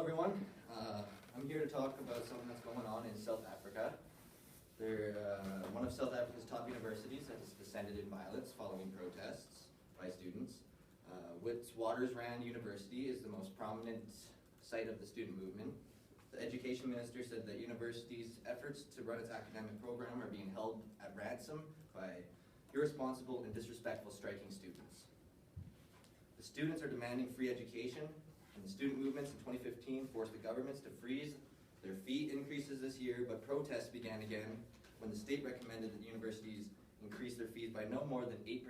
everyone. I'm here to talk about something that's going on in South Africa. They're one of South Africa's top universities that has descended in violence following protests by students. Witwatersrand University is the most prominent site of the student movement. The education minister said that university's efforts to run its academic program are being held at ransom by irresponsible and disrespectful striking students. The students are demanding free education, and the student movements in 2015 forced the governments to freeze their fee increases this year, but protests began again when the state recommended that universities increase their fees by no more than 8%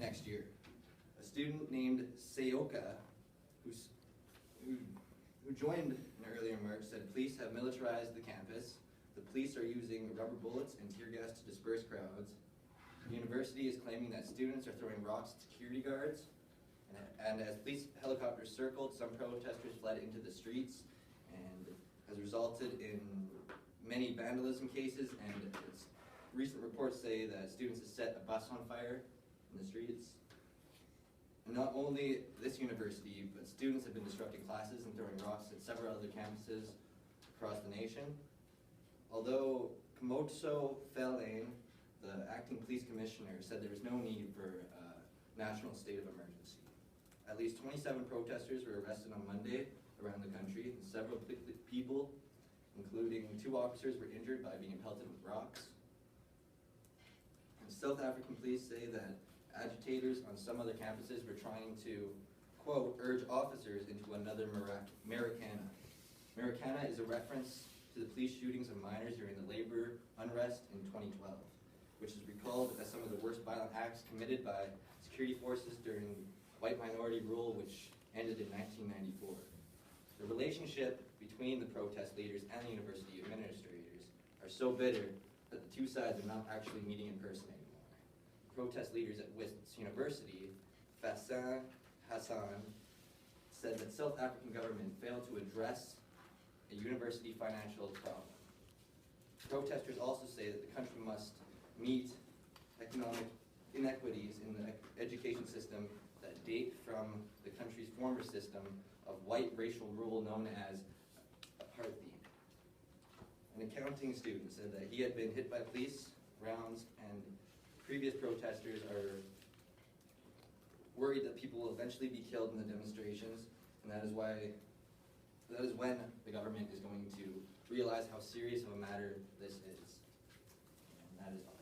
next year. A student named Sayoka, who joined in earlier March, said police have militarized the campus. The police are using rubber bullets and tear gas to disperse crowds. The university is claiming that students are throwing rocks at security guards. And as police helicopters circled, some protesters fled into the streets and has resulted in many vandalism cases, and recent reports say that students have set a bus on fire in the streets. And not only this university, but students have been disrupting classes and throwing rocks at several other campuses across the nation. Although Kamotso Felane, the acting police commissioner, said there was no need for a national state of emergency. At least 27 protesters were arrested on Monday around the country, and several people, including 2 officers, were injured by being pelted with rocks. And South African police say that agitators on some other campuses were trying to, quote, urge officers into another Marikana. Marikana is a reference to the police shootings of miners during the labor unrest in 2012, which is recalled as some of the worst violent acts committed by security forces during white minority rule, which ended in 1994. The relationship between the protest leaders and the university administrators are so bitter that the 2 sides are not actually meeting in person anymore. Protest leaders at Wits University, Fassan Hassan, said that South African government failed to address a university financial problem. Protesters also say that the country must meet economic inequities in the education system that date from the country's former system of white racial rule known as apartheid. An accounting student said that he had been hit by police rounds, and previous protesters are worried that people will eventually be killed in the demonstrations, and that is when the government is going to realize how serious of a matter this is. And that is all.